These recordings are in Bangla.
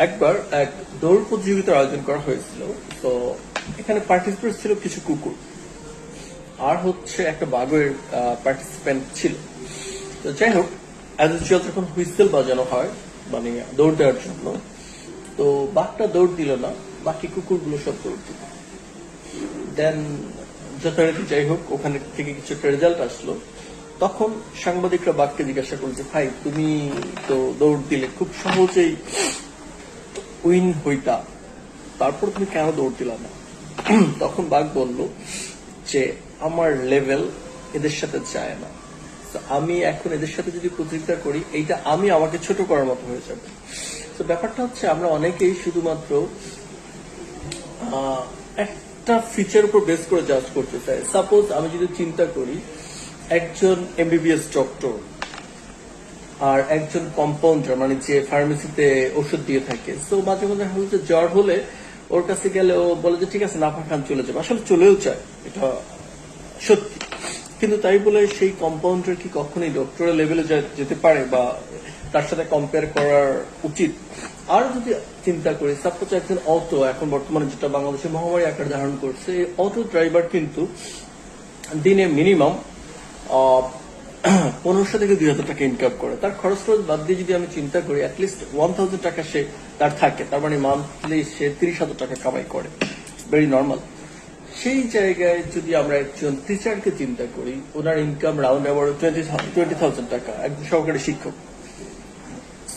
একবার এক দৌড় প্রতিযোগিতার আয়োজন করা হয়েছিল। তো এখানে পার্টিসিপেন্ট ছিল কিছু কুকুর, আর হচ্ছে একটা বাঘের পার্টিসিপেন্ট ছিল। তো যাই হোক, অ্যাজ ইউজুয়াল যখন হুইসেল বাজানো হয় মানে দৌড় দেওয়ার জন্য, তো বাঘটা দৌড় দিল না, বাকি কুকুরগুলো সব দৌড় দিল। দেন যথারীতি যাই হোক, ওখানে থেকে কিছু একটা রেজাল্ট আসলো। তখন সাংবাদিকরা বাঘকে জিজ্ঞাসা করছে, ভাই তুমি তো দৌড় দিলে, খুব সহজেই উইন হইতা, তারপর তুমি কেন দৌড় দিলা না? তখন বাঘ বলল যে আমার লেভেল এদের সাথে যায় না, তো আমি এখন এদের সাথে যদি প্রতিযোগিতা করি, এইটা আমি আমাকে ছোট করার মতো হয়ে যাবে। তো ব্যাপারটা হচ্ছে আমরা অনেকেই শুধুমাত্র একটা ফিচার উপর বেস করে জাজ করতে চাই। সাপোজ আমি যদি চিন্তা করি, একজন এমবিবিএস ডক্টর আর একজন কম্পাউন্ডার, মানে যে ফার্মেসিতে ওষুধ দিয়ে থাকে, তো মাঝে মাঝে হচ্ছে জ্বর হলে ওর কাছে গেলে ও বলে যে ঠিক আছে নাফা খান চলে যাবে, আসলে চলেও যায়, এটা সত্যি। কিন্তু তাই বলে সেই কম্পাউন্ডার কি কখনোই ডক্টরের লেভেলে যেতে পারে বা তার সাথে কম্পেয়ার করার উচিত? আর যদি চিন্তা করি, সাপোজ একজন অটো, এখন বর্তমানে যেটা বাংলাদেশে মহামারী আকার ধারণ করছে, এই অটো ড্রাইভার কিন্তু দিনে মিনিমাম 1500 থেকে 2000 টাকা ইনকাম করে। তার খরচ টরচ বাদ দিয়ে যদি আমি চিন্তা করি, অ্যাটলিস্ট 1000 টাকা সে তার থাকে, তার মানে মান্থলি সে 30,000 টাকা কামাই করে, ভেরি নর্মাল। সেই জায়গায় যদি আমরা একজন টিচারকে চিন্তা করি, ওনার ইনকাম রাউন্ড অ্যাবাউট 20,000 টাকা, একজন সহকারী শিক্ষক।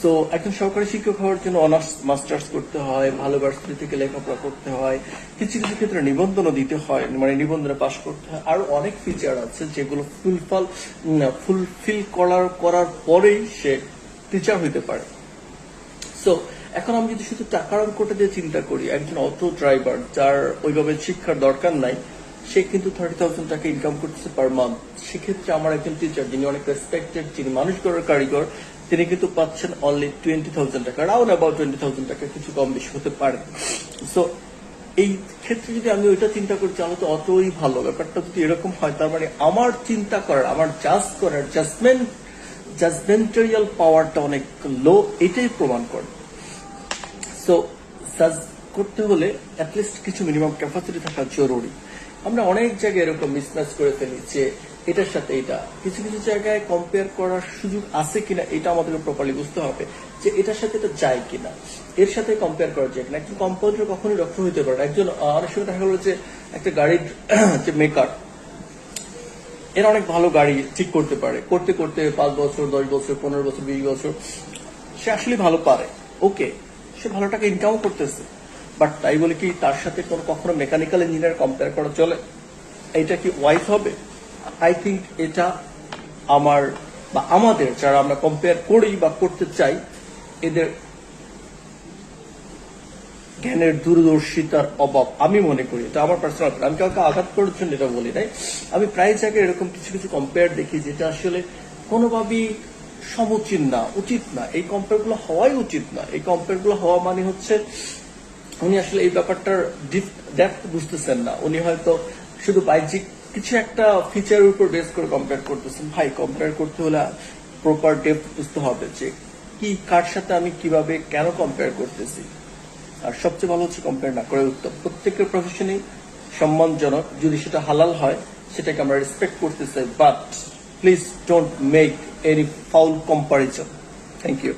তো একজন সহকারী শিক্ষক হওয়ার জন্য অনার্স মাস্টার্স করতে হয়, ভালো ভার্সিটি থেকে লেখাপড়া করতে হয়, কিছু কিছু ক্ষেত্রে নিবন্ধনও দিতে হয়, মানে নিবন্ধনে পাশ করতে হয়, আরো অনেক ফিচার আছে যেগুলো ফুলফিল করার পরেই সে টিচার হইতে পারে। সো এখন আমি যদি শুধু টাকার অঙ্কটা দিয়ে চিন্তা করি, একজন অটো ড্রাইভার যার ওইভাবে শিক্ষার দরকার নাই, সে কিন্তু 30,000 টাকা ইনকাম করতেছে পার মান্থ। সেক্ষেত্রে আমার একজন টিচার যিনি অনেক রেসপেক্টেড, যিনি মানুষ গড়ার কারিগর, তিনি কিন্তু পাচ্ছেন অনলি 20,000 টাকা, রাউন্ড অ্যাবাউট 20,000 টাকা, কিছু কম বেশি হতে পারে। সো এই ক্ষেত্রে যদি আমি ওইটা চিন্তা করি, তাহলে তো অতই ভালো। ব্যাপারটা যদি এরকম হয়, তার মানে আমার চিন্তা করার, আমার জাজ করার জাজমেন্টারিয়াল পাওয়ারটা অনেক লো, এটাই প্রমাণ করে। সো সাজ করতে হলে অ্যাটলিস্ট কিছু মিনিমাম ক্যাপাসিটি থাকা জরুরি। আমরা অনেক জায়গায় এরকম মিসম্যাচ করে ফেলি যে এটার সাথে এটা, কিছু কিছু জায়গায় কম্পেয়ার করার সুযোগ আছে কিনা এটা আমাদেরকে প্রপারলি বুঝতে হবে, যে এটার সাথে এটা যায় কিনা, এর সাথে কম্পেয়ার করা যায় কিনা। একজন কম্পাউন্ডার কখনোই ডক্টর হইতে পারে না। একজন অনেক সময় দেখা গেল যে একটা গাড়ির যে মেকার, এর অনেক ভালো গাড়ি ঠিক করতে পারে, করতে করতে 5 বছর 10 বছর 15 বছর 20 বছর সে আসলে ভালো পারে, ওকে, সে ভালো টাকা ইনকামও করতেছে। বাট তাই বলে কি তার সাথে কখনো মেকানিক্যাল ইঞ্জিনিয়ার কম্পেয়ার করা চলে? এটা কি ওয়াইজ হবে? আই থিঙ্ক এটা আমার বা আমাদের যারা আমরা কম্পেয়ার করি বা করতে চাই, এদের জ্ঞানের দূরদর্শিতার অভাব আমি মনে করি। এটা আমার পার্সোনাল, আমি কাউকে আঘাত করার জন্য এটা বলি নাই। আমি প্রায় জায়গায় এরকম কিছু কিছু কম্পেয়ার দেখি যেটা আসলে কোনোভাবেই সমুচিত না, উচিত না। এই কম্পেয়ার গুলো হওয়াই উচিত না। এই কম্পেয়ার গুলো হওয়া মানে হচ্ছে উনি আসলে এই ব্যাপারটার ডেপথ বুঝতেছেন না। উনি হয়তো শুধু বাহ্যিক কিছু একটা ফিচারের উপর বেস করে কম্পেয়ার করতেছেন। ভাই, কম্পেয়ার করতে হলে প্রপার ডেপথ বুঝতে হবে যে কি, কার সাথে আমি কিভাবে কেন কম্পেয়ার করতেছি। আর সবচেয়ে ভালো হচ্ছে কম্পেয়ার না করে উত্তম। প্রত্যেকের প্রফেশনই সম্মানজনক, যদি সেটা হালাল হয় সেটাকে আমরা রেসপেক্ট করতে চাই, but please don't make any foul comparison. Thank you.